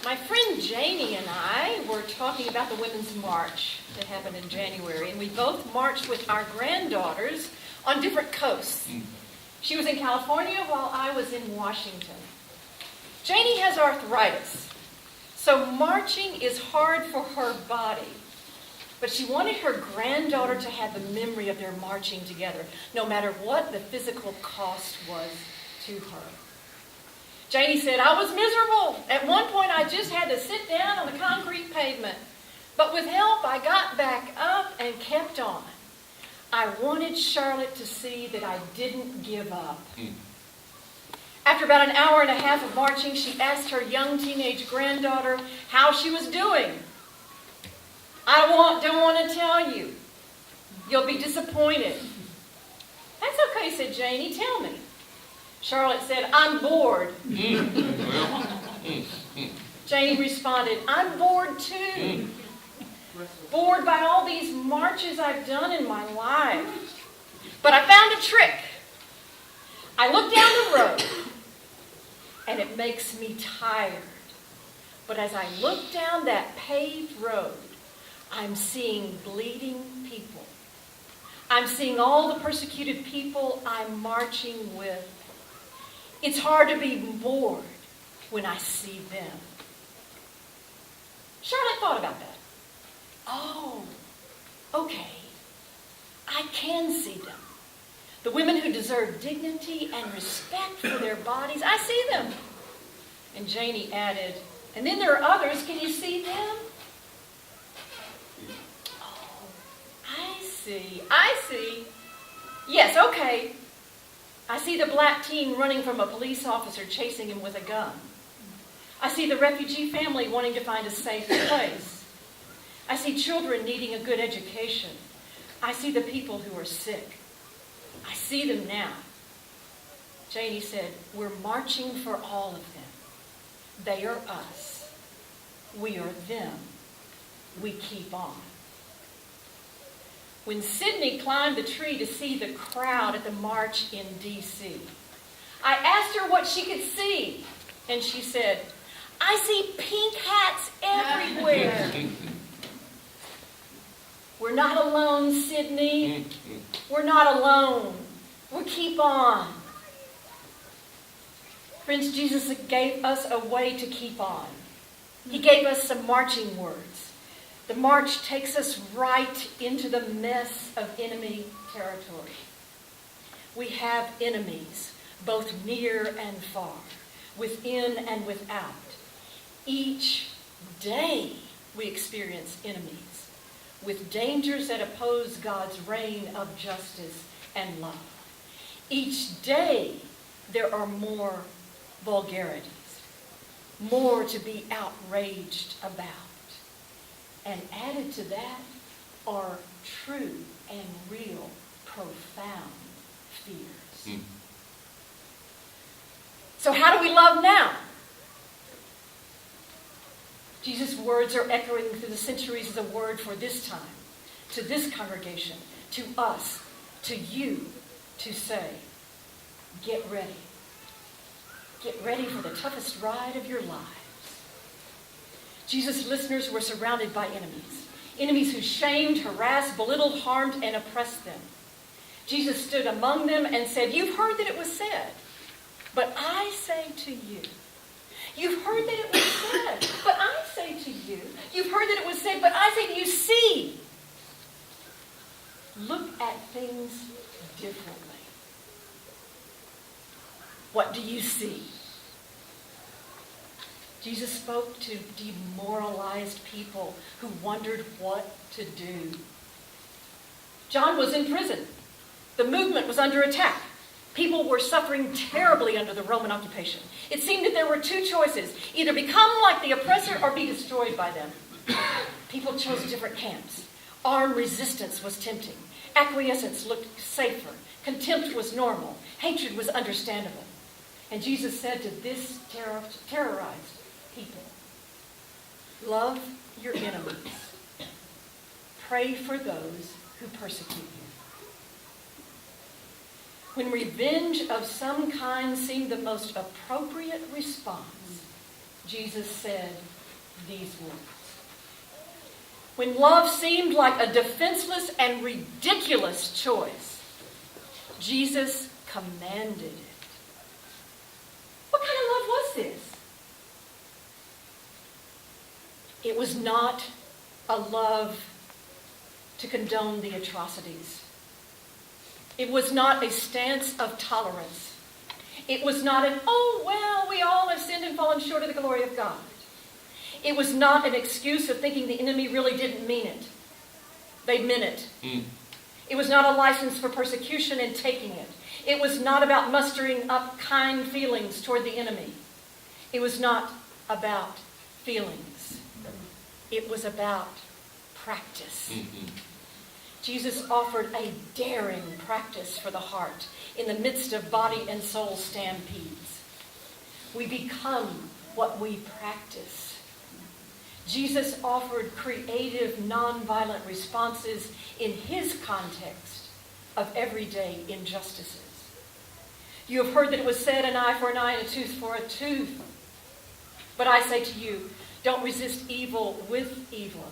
My friend Janie and I were talking about the Women's March that happened in January, and we both marched with our granddaughters on different coasts. She was in California while I was in Washington. Janie has arthritis, so marching is hard for her body. But she wanted her granddaughter to have the memory of their marching together, no matter what the physical cost was to her. Janie said, I was miserable. At one point, I just had to sit down on the concrete pavement. But with help, I got back up and kept on. I wanted Charlotte to see that I didn't give up. After about an hour and a half of marching, she asked her young teenage granddaughter how she was doing. I don't want to tell you. You'll be disappointed. That's okay, said Janie. Tell me. Charlotte said, I'm bored. Janie responded, I'm bored too. Bored by all these marches I've done in my life. But I found a trick. I look down the road, and it makes me tired. But as I look down that paved road, I'm seeing bleeding people. I'm seeing all the persecuted people I'm marching with. It's hard to be bored when I see them. Charlotte thought about that. Oh, okay. I can see them. The women who deserve dignity and respect for their bodies, I see them. And Janie added, and then there are others. Can you see them? Oh, I see. Yes, okay. I see the black teen running from a police officer chasing him with a gun. I see the refugee family wanting to find a safe place. I see children needing a good education. I see the people who are sick. I see them now. Janie said, we're marching for all of them. They are us. We are them. We keep on. When Sydney climbed the tree to see the crowd at the march in D.C., I asked her what she could see, and she said, I see pink hats everywhere. We're not alone, Sydney. We're not alone. We keep on. Friends, Jesus gave us a way to keep on. He gave us some marching words. The march takes us right into the mess of enemy territory. We have enemies, both near and far, within and without. Each day we experience enemies, with dangers that oppose God's reign of justice and love. Each day there are more vulgarities, more to be outraged about. And added to that are true and real, profound fears. So how do we love now? Jesus' words are echoing through the centuries as a word for this time, to this congregation, to us, to you, to say, get ready. Get ready for the toughest ride of your lives. Jesus' listeners were surrounded by enemies who shamed, harassed, belittled, harmed, and oppressed them. Jesus stood among them and said, you've heard that it was said, but I say to you. You've heard that it was said, but I say to you. You've heard that it was said, but I say to you, see. Look at things differently. What do you see? Jesus spoke to demoralized people who wondered what to do. John was in prison. The movement was under attack. People were suffering terribly under the Roman occupation. It seemed that there were two choices, either become like the oppressor or be destroyed by them. People chose different camps. Armed resistance was tempting. Acquiescence looked safer. Contempt was normal. Hatred was understandable. And Jesus said to this terrorized people, love your enemies. Pray for those who persecute you. When revenge of some kind seemed the most appropriate response, Jesus said these words. When love seemed like a defenseless and ridiculous choice, Jesus commanded it. What kind of love was this? It was not a love to condone the atrocities. It was not a stance of tolerance. It was not an, oh, well, we all have sinned and fallen short of the glory of God. It was not an excuse of thinking the enemy really didn't mean it. They meant it. It was not a license for persecution and taking it. It was not about mustering up kind feelings toward the enemy. It was not about feelings. It was about practice. Jesus offered a daring practice for the heart in the midst of body and soul stampedes. We become what we practice. Jesus offered creative, nonviolent responses in his context of everyday injustices. You have heard that it was said, an eye for an eye and a tooth for a tooth. But I say to you, don't resist evil with evil.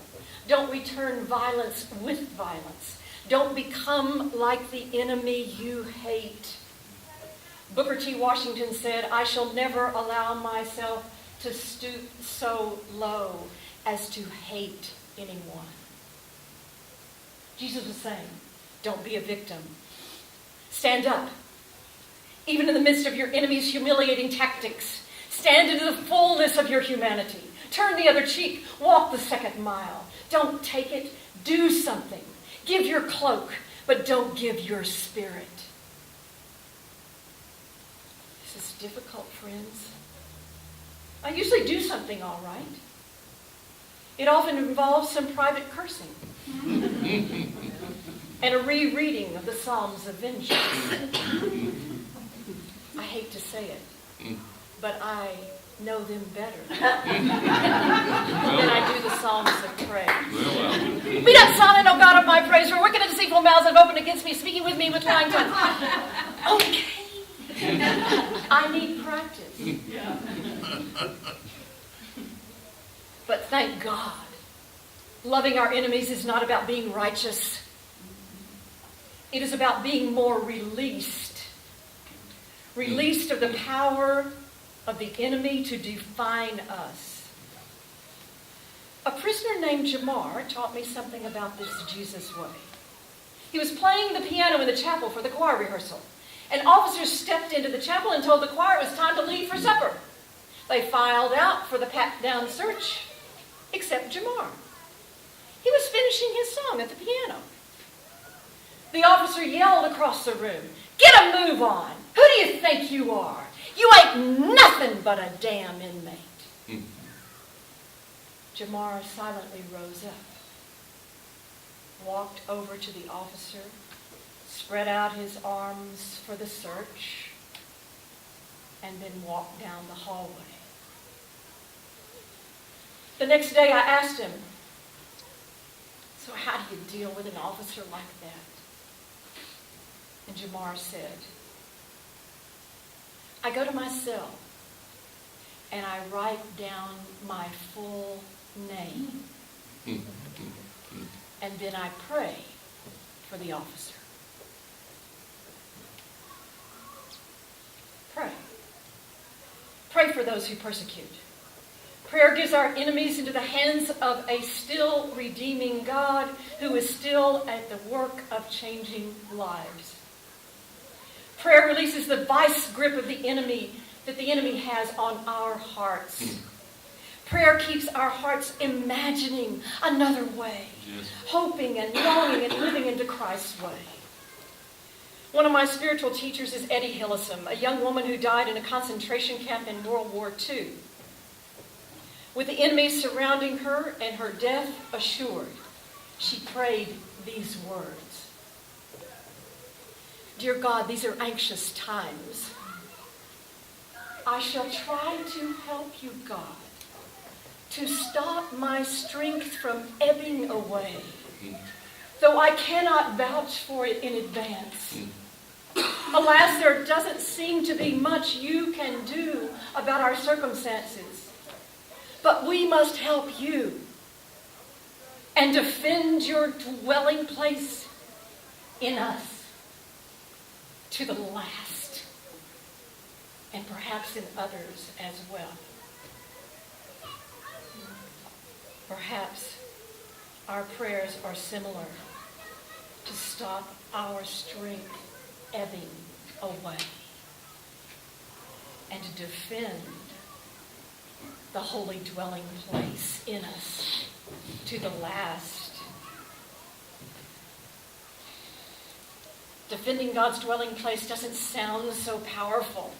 Don't return violence with violence. Don't become like the enemy you hate. Booker T. Washington said, I shall never allow myself to stoop so low as to hate anyone. Jesus was saying, don't be a victim. Stand up. Even in the midst of your enemy's humiliating tactics, stand into the fullness of your humanity. Turn the other cheek. Walk the second mile. Don't take it. Do something. Give your cloak, but don't give your spirit. This is difficult, friends. I usually do something all right. It often involves some private cursing and a rereading of the Psalms of vengeance. I hate to say it, but I know them better than I do the Psalms of praise. Be not silent, O God of my praise, for wicked and deceitful mouths have opened against me, speaking with me with lying tongues. Okay. I need practice. But thank God, loving our enemies is not about being righteous. It is about being more released. Released of the power of the enemy to define us. A prisoner named Jamar taught me something about this Jesus way. He was playing the piano in the chapel for the choir rehearsal. An officer stepped into the chapel and told the choir it was time to leave for supper. They filed out for the pat-down search, except Jamar. He was finishing his song at the piano. The officer yelled across the room, "Get a move on! Who do you think you are? You ain't nothing but a damn inmate." Jamar silently rose up, walked over to the officer, spread out his arms for the search, and then walked down the hallway. The next day I asked him, "So how do you deal with an officer like that?" And Jamar said, "I go to my cell and I write down my full name. And then I pray for the officer." Pray. Pray for those who persecute. Prayer gives our enemies into the hands of a still redeeming God who is still at the work of changing lives. Prayer releases the vice grip of the enemy that the enemy has on our hearts. Prayer keeps our hearts imagining another way, hoping and longing and living into Christ's way. One of my spiritual teachers is Eddie Hillesum, a young woman who died in a concentration camp in World War II. With the enemy surrounding her and her death assured, she prayed these words. "Dear God, these are anxious times. I shall try to help you, God, to stop my strength from ebbing away, though I cannot vouch for it in advance. Alas, there doesn't seem to be much you can do about our circumstances. But we must help you and defend your dwelling place in us to the last, and perhaps in others as well. Perhaps our prayers are similar, to stop our strength ebbing away and to defend the holy dwelling place in us to the last. Defending God's dwelling place doesn't sound so powerful,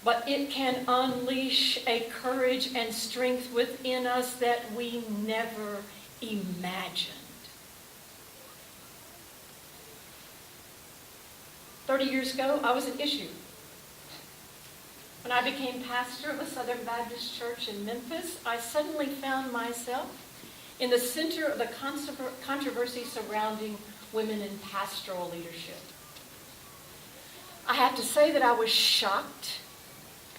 but it can unleash a courage and strength within us that we never imagined. 30 years ago, I was an issue. When I became pastor of a Southern Baptist church in Memphis, I suddenly found myself in the center of the controversy surrounding women in pastoral leadership. I have to say that I was shocked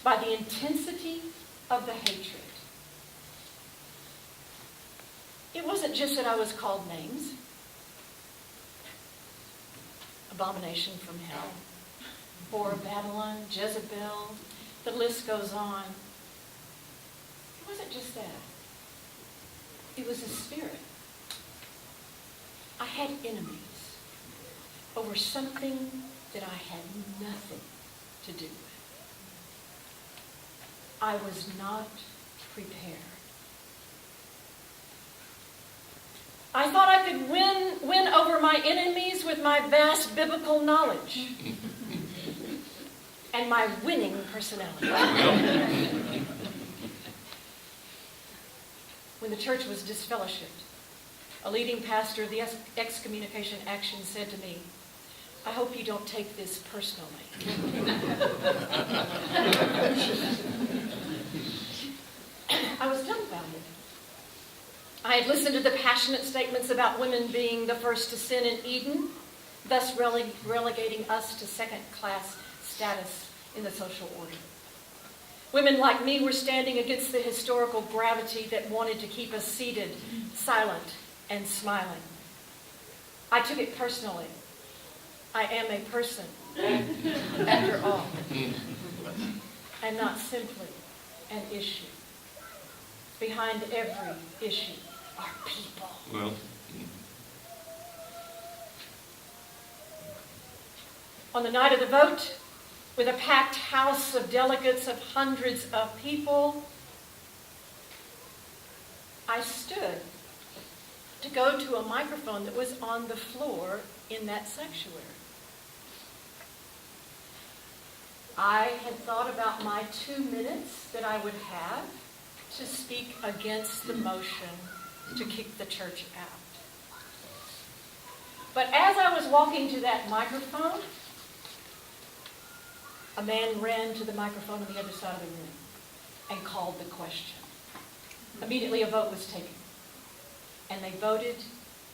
by the intensity of the hatred. It wasn't just that I was called names. Abomination from hell, Whore of Babylon, Jezebel, the list goes on. It wasn't just that. It was a spirit. I had enemies over something that I had nothing to do with. I was not prepared. I thought I could win over my enemies with my vast biblical knowledge and my winning personality. When the church was disfellowshipped, a leading pastor of the excommunication action said to me, "I hope you don't take this personally." I was dumbfounded. I had listened to the passionate statements about women being the first to sin in Eden, thus relegating us to second-class status in the social order. Women like me were standing against the historical gravity that wanted to keep us seated, silent, and smiling. I took it personally. I am a person, after all, and not simply an issue. Behind every issue are people. Well. On the night of the vote, with a packed house of delegates of hundreds of people, I stood to go to a microphone that was on the floor in that sanctuary. I had thought about my 2 minutes that I would have to speak against the motion to kick the church out. But as I was walking to that microphone, a man ran to the microphone on the other side of the room and called the question. Immediately a vote was taken, and they voted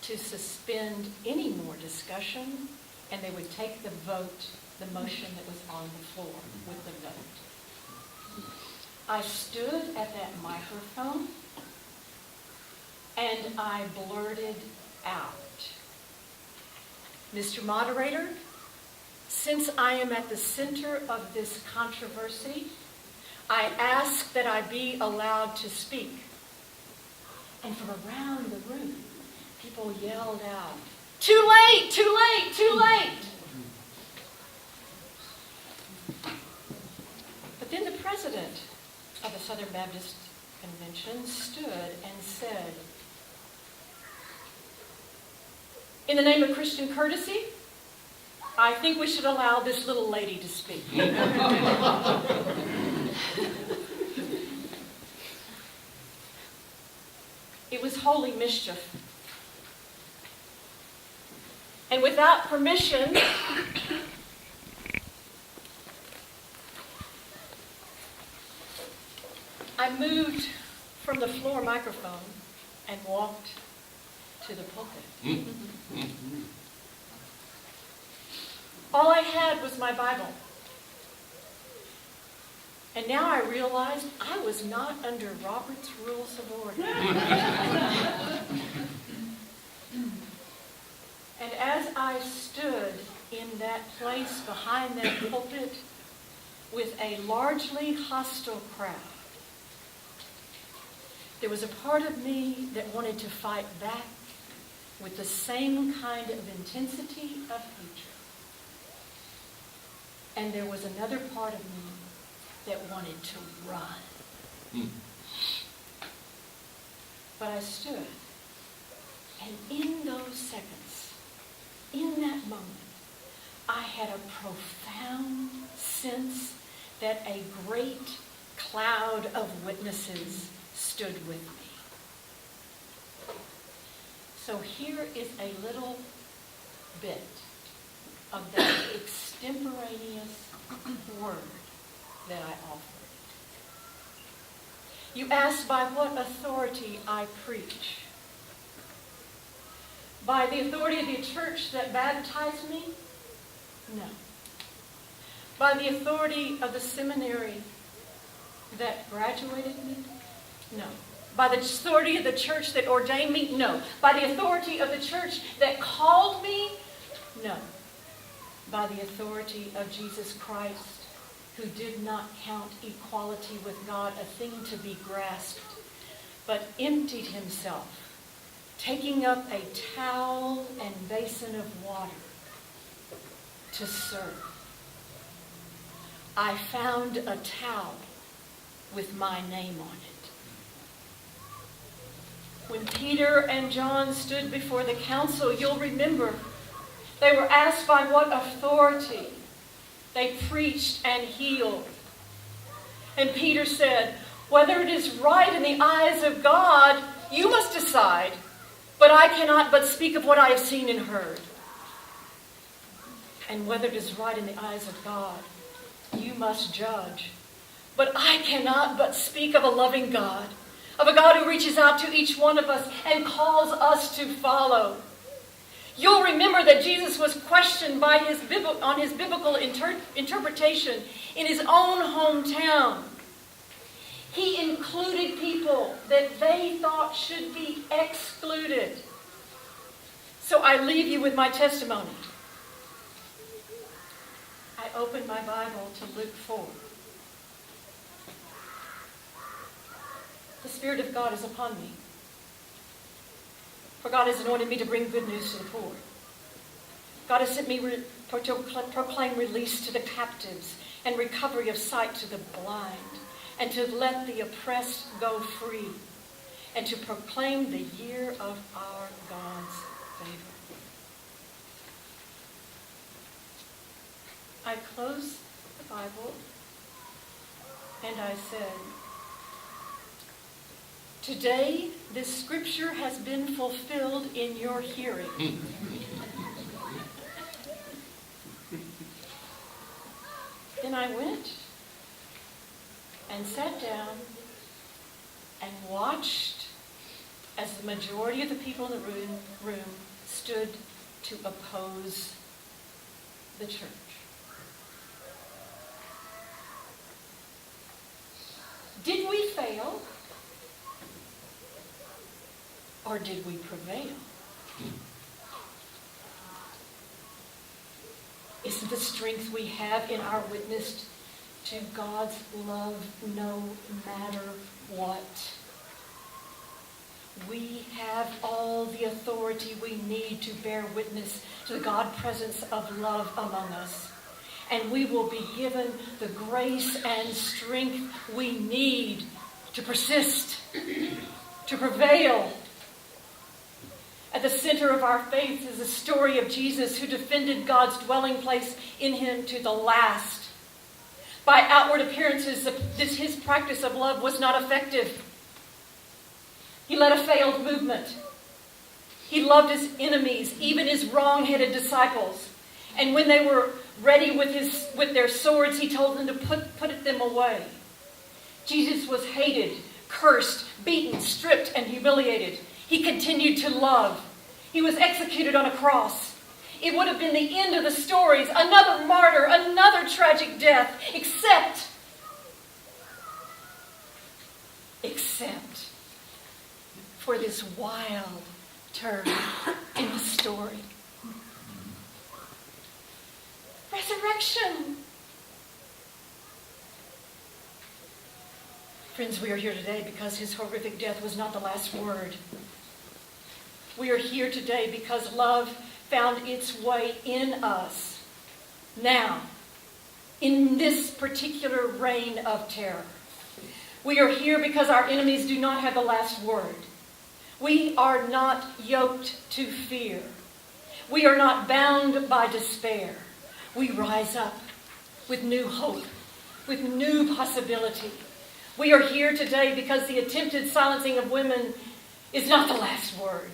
to suspend any more discussion, and they would take the vote, the motion that was on the floor with the vote. I stood at that microphone and I blurted out, "Mr. Moderator, since I am at the center of this controversy, I ask that I be allowed to speak." And from around the room, people yelled out, "Too late, too late, too late." But then the president of the Southern Baptist Convention stood and said, "In the name of Christian courtesy, I think we should allow this little lady to speak." It was holy mischief. And without permission, I moved from the floor microphone and walked to the pulpit. All I had was my Bible. And now I realized I was not under Robert's Rules of Order. And as I stood in that place behind that pulpit with a largely hostile crowd, there was a part of me that wanted to fight back with the same kind of intensity of hatred. And there was another part of me that wanted to run. But I stood, and in those seconds, in that moment, I had a profound sense that a great cloud of witnesses stood with me. So here is a little bit of that extemporaneous word that I offered. You ask by what authority I preach. By the authority of the church that baptized me? No. By the authority of the seminary that graduated me? No. By the authority of the church that ordained me? No. By the authority of the church that called me? No. By the authority of Jesus Christ, who did not count equality with God a thing to be grasped, but emptied himself, taking up a towel and basin of water to serve. I found a towel with my name on it. When Peter and John stood before the council, you'll remember, they were asked by what authority they preached and healed. And Peter said, whether it is right in the eyes of God, you must decide, but I cannot but speak of what I have seen and heard. And whether it is right in the eyes of God, you must judge. But I cannot but speak of a loving God, of a God who reaches out to each one of us and calls us to follow. You'll remember that Jesus was questioned by on his biblical interpretation in his own hometown. He included people that they thought should be excluded. So I leave you with my testimony. I opened my Bible to Luke 4. The Spirit of God is upon me. For God has anointed me to bring good news to the poor. God has sent me to proclaim release to the captives and recovery of sight to the blind, and to let the oppressed go free, and to proclaim the year of our God's favor. I closed the Bible and I said, today this scripture has been fulfilled in your hearing. Then I went and sat down and watched as the majority of the people in the room stood to oppose the church. Did we fail? Or did we prevail? Isn't the strength we have in our witness to God's love no matter what? We have all the authority we need to bear witness to the God presence of love among us. And we will be given the grace and strength we need to persist, to prevail. At the center of our faith is the story of Jesus, who defended God's dwelling place in him to the last. By outward appearances, his practice of love was not effective. He led a failed movement. He loved his enemies, even his wrong-headed disciples. And when they were ready with their swords, he told them to put them away. Jesus was hated, cursed, beaten, stripped, and humiliated. He continued to love. He was executed on a cross. It would have been the end of the stories, another martyr, another tragic death, except accent for this wild turn in the story. Resurrection. Friends, we are here today because his horrific death was not the last word. We are here today because love found its way in us now, in this particular reign of terror. We are here because our enemies do not have the last word. We are not yoked to fear. We are not bound by despair. We rise up with new hope, with new possibility. We are here today because the attempted silencing of women is not the last word.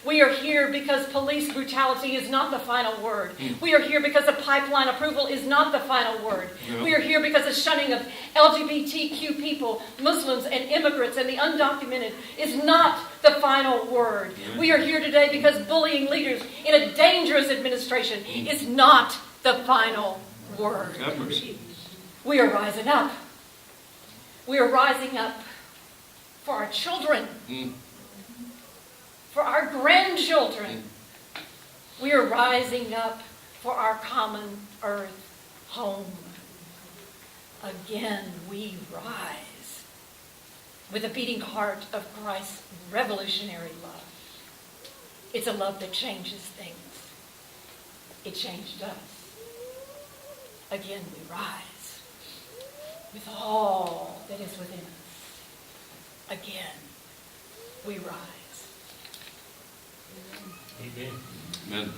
We are here because police brutality is not the final word. We are here because a pipeline approval is not the final word. Yeah. We are here because the shunning of LGBTQ people, Muslims, and immigrants, and the undocumented is not the final word. Yeah. We are here today because bullying leaders in a dangerous administration is not the final word. Have mercy. We are rising up. We are rising up for our children, for our grandchildren. We are rising up for our common earth home. Again, we rise with the beating heart of Christ's revolutionary love. It's a love that changes things. It changed us. Again, we rise with all that is within us. Again, we rise. Amen. Amen.